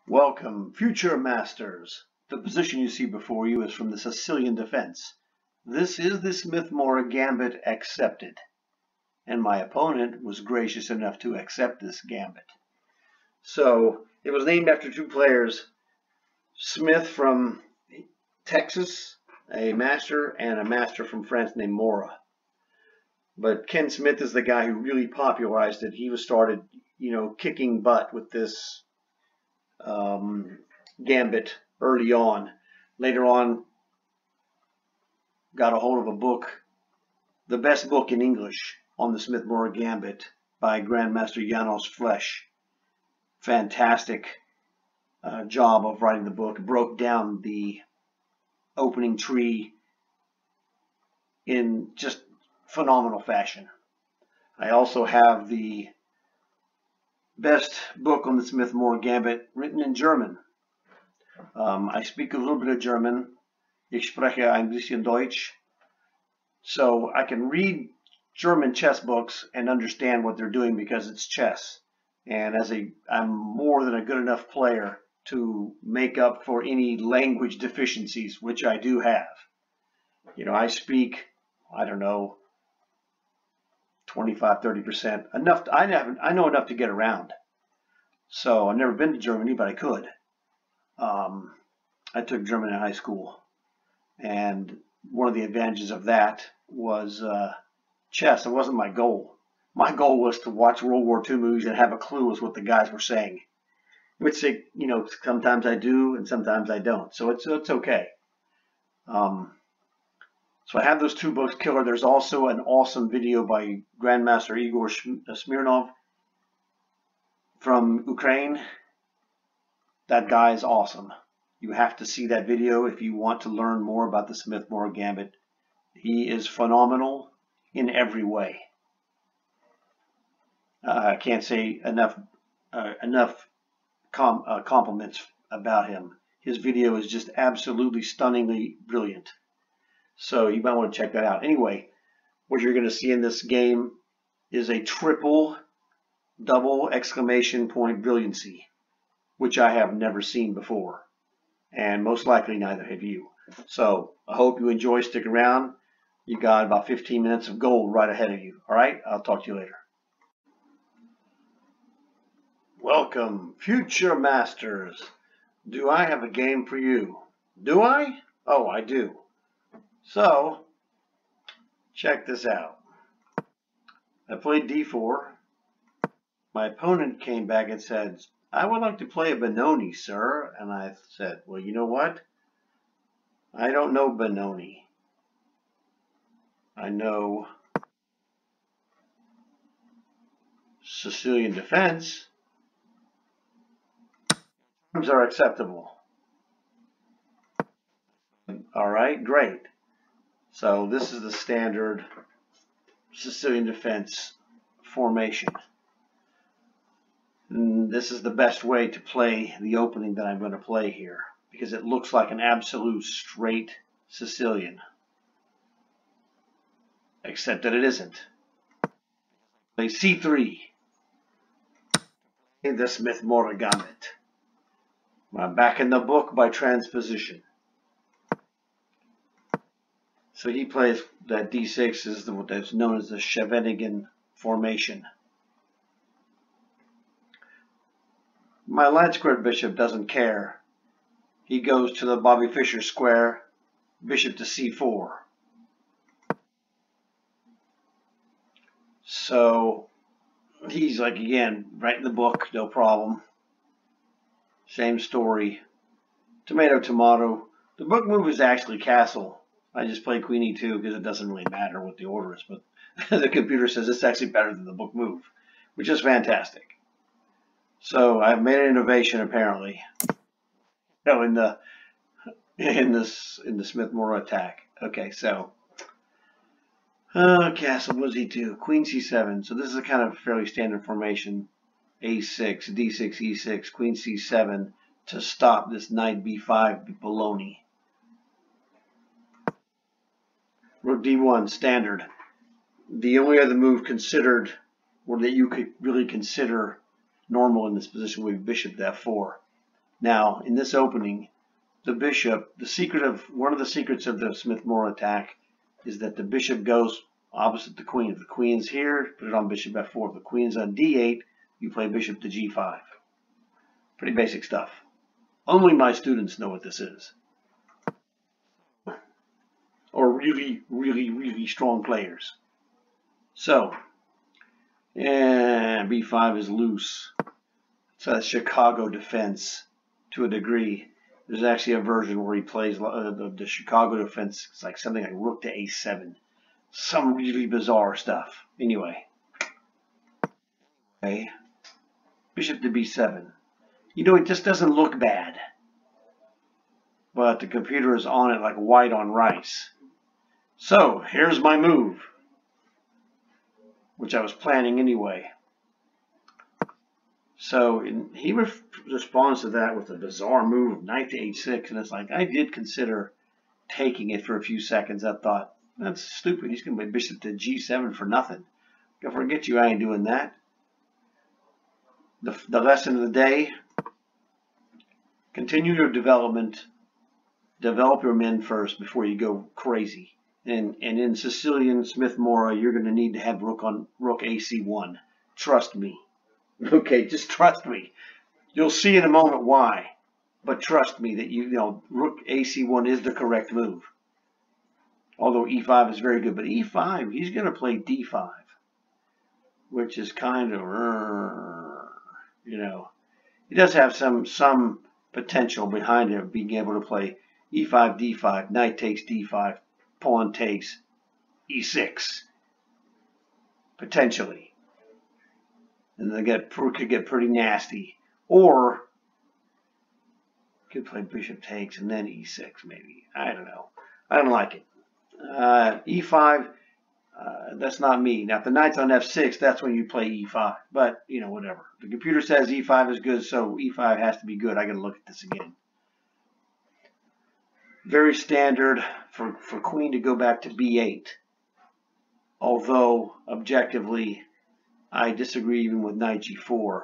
Welcome, future masters. The position you see before you is from the Sicilian defense. This is the Smith-Morra gambit accepted, and my opponent was gracious enough to accept this gambit. So it was named after two players, Smith from Texas, a master, and a master from France named Morra. But Ken Smith is the guy who really popularized it. He was started, kicking butt with this gambit early on. Later on, got a hold of a book, the best book in English on the Smith-Morra gambit by Grandmaster Nd5. Fantastic job of writing the book. Broke down the opening tree in just phenomenal fashion. I also have the best book on the Smith-Morra gambit written in German. I speak a little bit of German. Ich spreche ein bisschen Deutsch. So I can read German chess books and understand what they're doing because it's chess. And I'm more than a good enough player to make up for any language deficiencies, which I do have. I speak, I don't know, 25, 30%. Enough. I know enough to get around. So I've never been to Germany, but I could. I took German in high school, and one of the advantages of that was chess. It wasn't my goal. My goal was to watch World War II movies and have a clue as what the guys were saying, which sometimes I do and sometimes I don't. So it's okay. So I have those two books, Killer. There's also an awesome video by Grandmaster Igor Smirnov from Ukraine. That guy is awesome. You have to see that video if you want to learn more about the Smith-Morra gambit. He is phenomenal in every way. I can't say enough compliments about him. His video is just absolutely stunningly brilliant. So you might want to check that out. Anyway, what you're going to see in this game is a triple, double exclamation point brilliancy, which I have never seen before. And most likely neither have you. So I hope you enjoy. Stick around. You got about 15 minutes of gold right ahead of you. All right? I'll talk to you later. Welcome, future masters. Do I have a game for you? Do I? Oh, I do. So, check this out. I played d4. My opponent came back and said, I would like to play a Benoni, sir. And I said, well, you know what? I don't know Benoni. I know Sicilian defense. Terms are acceptable. All right, great. So this is the standard Sicilian defense formation. And this is the best way to play the opening that I'm going to play here, because it looks like an absolute straight Sicilian, except that it isn't. Play c3, in the Smith-Morra gambit. I'm back in the book by transposition. So he plays that d6 is what is known as the Scheveningen formation. My line squared bishop doesn't care. He goes to the Bobby Fischer square, bishop to c4. So he's like, again, right in the book, no problem. Same story. Tomato, tomato. The book move is actually castle. I just play queen e2 because it doesn't really matter what the order is, but the computer says it's actually better than the book move, which is fantastic. So I've made an innovation apparently. In the Smith-Morra attack. Okay, so castle, what does he do? Queen c7. So this is a kind of fairly standard formation. a6, d6, e6, queen c7 to stop this knight b5 baloney. Rook d1, standard. The only other move considered, or that you could really consider normal in this position, would be bishop to f4. Now, in this opening, the bishop, one of the secrets of the Smith-Morra attack is that the bishop goes opposite the queen. If the queen's here, put it on bishop f4. If the queen's on d8, you play bishop to g5. Pretty basic stuff. Only my students know what this is. Or really, really, really strong players. So, b5 is loose. It's a Chicago defense to a degree. There's actually a version where he plays the Chicago defense. It's like something like rook to a7. Some really bizarre stuff. Anyway. Okay. Bishop to b7. You know, it just doesn't look bad. But the computer is on it like white on rice. So, here's my move. Which I was planning anyway. So he responds to that with a bizarre move, knight to h6, and it's like, I did consider taking it for a few seconds. I thought, that's stupid. He's going to play bishop to g7 for nothing. Go forget you, I ain't doing that. The lesson of the day, continue your development. Develop your men first before you go crazy. And in Sicilian Smith-Morra, you're going to need to have rook ac1. Trust me. Okay, just trust me. You'll see in a moment why. But trust me that you know rook ac1 is the correct move. Although e5 is very good. But e5, he's going to play d5. Which is kind of, you know. He does have some potential behind it, being able to play e5, d5, knight takes d5, pawn takes e6. Potentially. And could get pretty nasty. Or could play bishop takes and then e6 maybe. I don't know. I don't like it. e5, that's not me. Now if the knight's on f6, that's when you play e5. But, you know, whatever. The computer says e5 is good, so e5 has to be good. I gotta look at this again. Very standard for queen to go back to b8. Although, objectively, I disagree even with knight g4.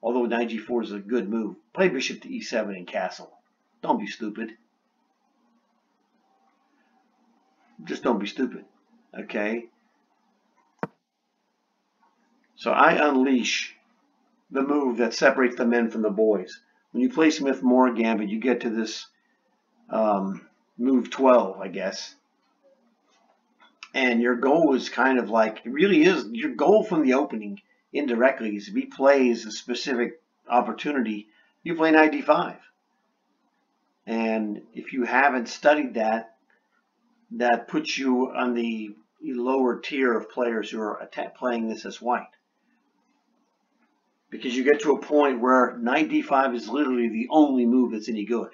Although knight g4 is a good move. Play bishop to e7 and castle. Don't be stupid. Just don't be stupid. Okay? So I unleash the move that separates the men from the boys. When you play Smith-Morra Gambit, you get to this move 12, I guess. And your goal is kind of like, it really is, your goal from the opening indirectly is if he plays a specific opportunity, you play knight d5. And if you haven't studied that, that puts you on the lower tier of players who are playing this as white. Because you get to a point where knight d5 is literally the only move that's any good.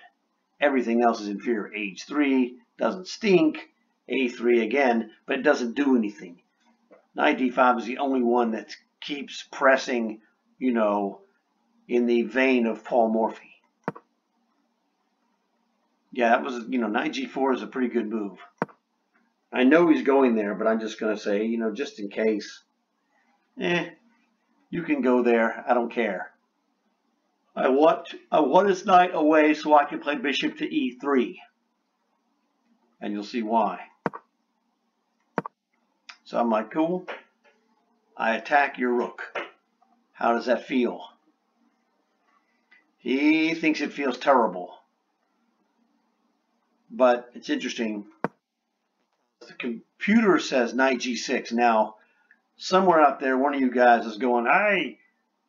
Everything else is inferior. h3 doesn't stink. a3 again, but it doesn't do anything. Knight d5 is the only one that keeps pressing, you know, in the vein of Paul Morphy. Yeah, that was, you know, knight g4 is a pretty good move. I know he's going there, but I'm just going to say, you know, just in case, you can go there. I don't care. I want his knight away so I can play bishop to e3. And you'll see why. So I'm like, cool. I attack your rook. How does that feel? He thinks it feels terrible. But it's interesting. The computer says knight g6. Now, somewhere out there, one of you guys is going, hey,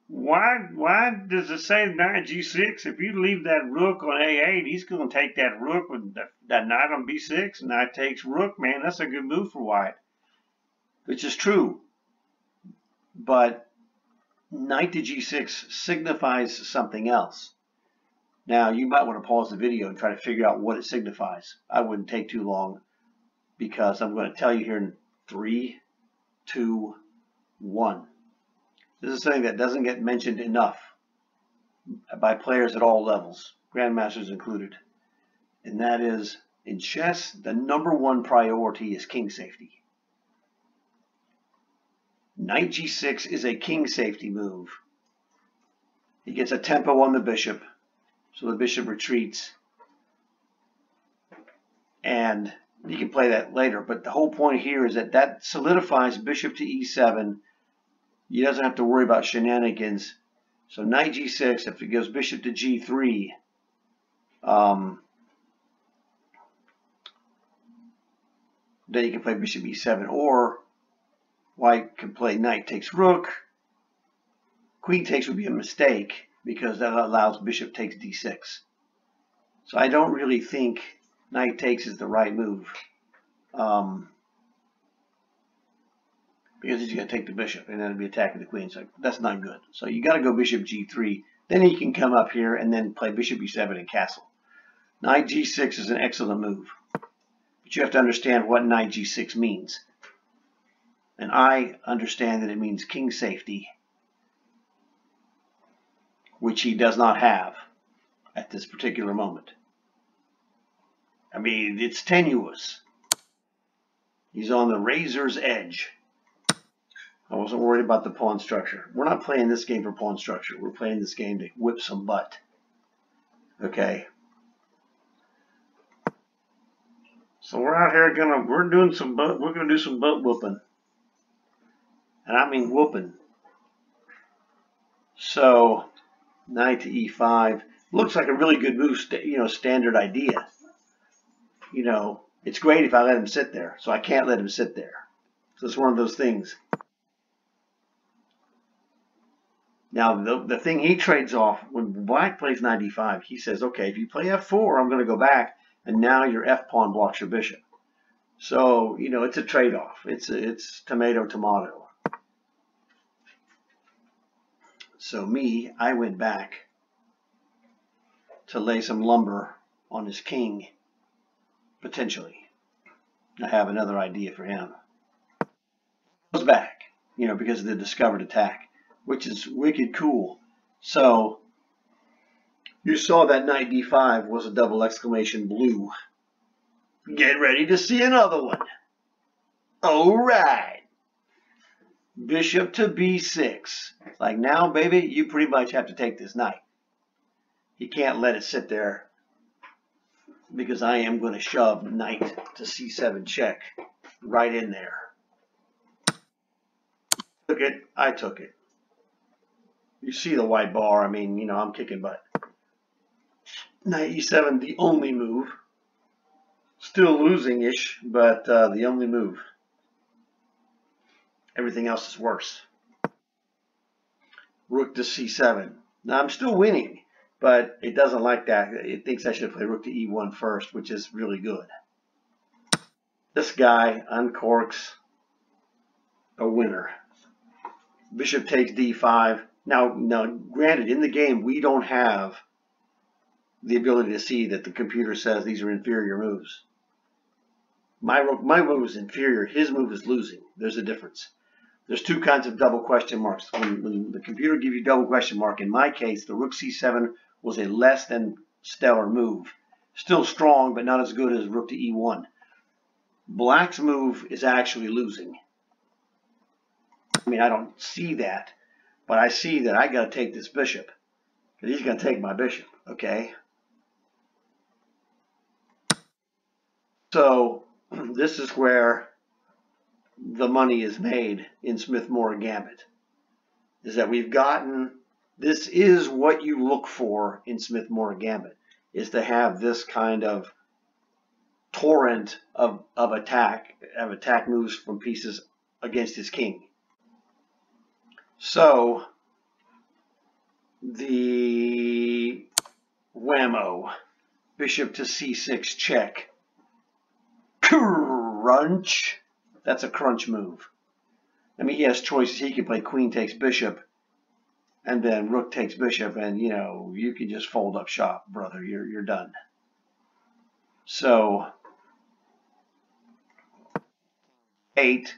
why does it say knight g6? If you leave that rook on a8, he's going to take that rook with that knight on b6. Knight takes rook, man. That's a good move for white. Which is true. But knight to g6 signifies something else. Now, you might want to pause the video and try to figure out what it signifies. I wouldn't take too long because I'm going to tell you here in 3, 2, 1. This is something that doesn't get mentioned enough by players at all levels, grandmasters included. And that is, in chess, the #1 priority is king safety. Knight g6 is a king safety move. He gets a tempo on the bishop. So the bishop retreats, and you can play that later. But the whole point here is that that solidifies bishop to e7. He doesn't have to worry about shenanigans. So knight g6, if it goes bishop to g3, then you can play bishop e7, or white can play knight takes rook. Queen takes would be a mistake because that allows bishop takes d6. So I don't really think knight takes is the right move, because he's going to take the bishop and then it'll be attacking the queen. So that's not good. So you got to go bishop g3. Then he can come up here and then play bishop e7 and castle. Knight g6 is an excellent move, but you have to understand what knight g6 means. And I understand that it means king safety, which he does not have at this particular moment. I mean, it's tenuous. He's on the razor's edge. I wasn't worried about the pawn structure. We're not playing this game for pawn structure. We're playing this game to whip some butt. Okay. So we're out here we're gonna do some butt whooping. And I mean whooping. So knight to e5 looks like a really good move, standard idea. It's great if I let him sit there. So I can't let him sit there. So it's one of those things. Now, the thing he trades off, when black plays knight e5, he says, okay, if you play f4, I'm going to go back, and now your f-pawn blocks your bishop. So, it's a trade-off. It's tomato, tomato. So I went back to lay some lumber on his king, potentially. I have another idea for him. Goes back, because of the discovered attack, which is wicked cool. So you saw that knight d5 was a double exclamation blue. Get ready to see another one. All right. Bishop to b6. Like, now, baby, you pretty much have to take this knight. You can't let it sit there, because I am going to shove knight to c7 check right in there. Took it. I took it. You see the white bar. I mean, I'm kicking butt. Knight e7, the only move. Still losing-ish, but the only move. Everything else is worse. Rook to c7. Now, I'm still winning, but it doesn't like that. It thinks I should play rook to e1 first, which is really good. This guy uncorks a winner. Bishop takes d5. Now, granted, in the game, we don't have the ability to see that the computer says these are inferior moves. My move is inferior. His move is losing. There's a difference. There's two kinds of double question marks. When the computer gives you double question mark, in my case, the rook c7 was a less than stellar move. Still strong, but not as good as rook to e1. Black's move is actually losing. I mean, I don't see that, but I see that I got to take this bishop, because he's going to take my bishop, okay? So this is where the money is made in Smith-Morra Gambit, is that we've gotten, this is what you look for in Smith-Morra Gambit, is to have this kind of torrent of attack moves from pieces against his king. So the whammo, bishop to c6 check, crunch. That's a crunch move. I mean, he has choices. He can play queen takes bishop, and then rook takes bishop, and you can just fold up shop, brother. You're done. So 8,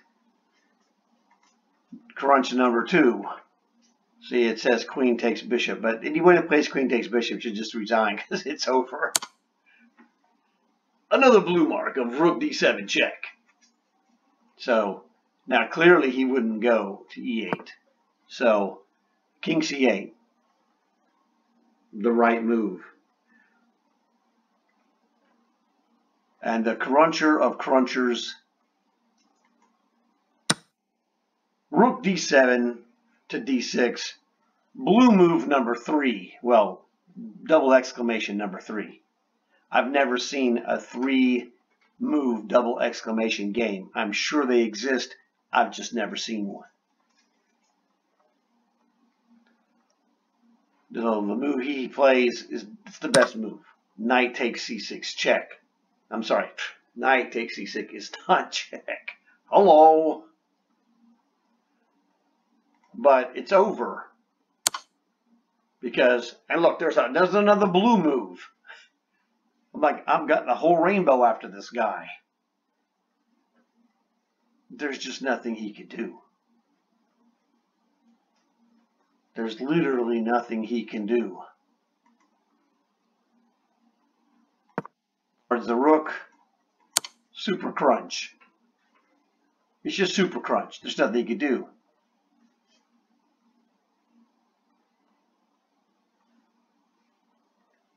crunch number 2. See, it says queen takes bishop, but anyone who plays queen takes bishop should just resign, because it's over. Another blue mark of rook d7 check. So now clearly he wouldn't go to e8. So king c8, the right move. And the cruncher of crunchers, rook d7 to d6, blue move number 3. Well, double exclamation number 3. I've never seen a 3-move double exclamation game. I'm sure they exist. I've just never seen one. The move he plays it's the best move. Knight takes c6, check. I'm sorry, knight takes c6 is not check. Hello. But it's over. Because, and look, there's another blue move. I'm like, I've got the whole rainbow after this guy. There's just nothing he could do. There's literally nothing he can do. Towards the rook, super crunch. It's just super crunch. There's nothing he could do.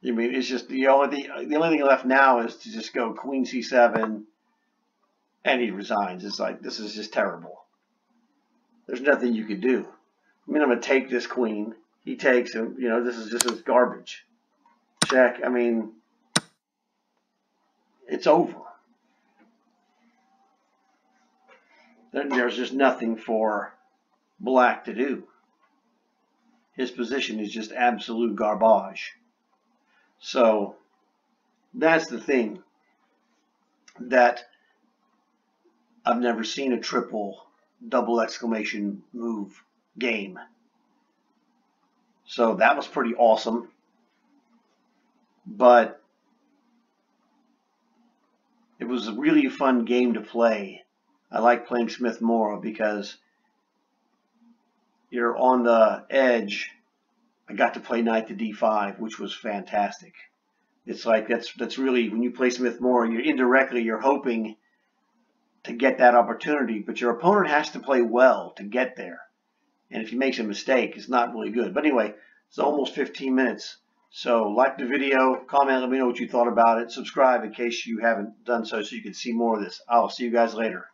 I mean, it's just the only thing left now is to just go queen c7, and he resigns. It's like, this is just terrible. There's nothing you could do. I mean, I'm going to take this queen. He takes him. You know, this is just garbage. Check. I mean, it's over. There's just nothing for black to do. His position is just absolute garbage. So that's the thing, that I've never seen a triple double exclamation move game. So that was pretty awesome. But it was a really fun game to play. I like playing Smith-Morra because you're on the edge. I got to play knight to d5, which was fantastic. It's like that's really, when you play Smith-Morra, you're hoping to get that opportunity, but your opponent has to play well to get there. And if he makes a mistake, it's not really good. But anyway, it's almost 15 minutes. So like the video, comment, let me know what you thought about it. Subscribe in case you haven't done so you can see more of this. I'll see you guys later.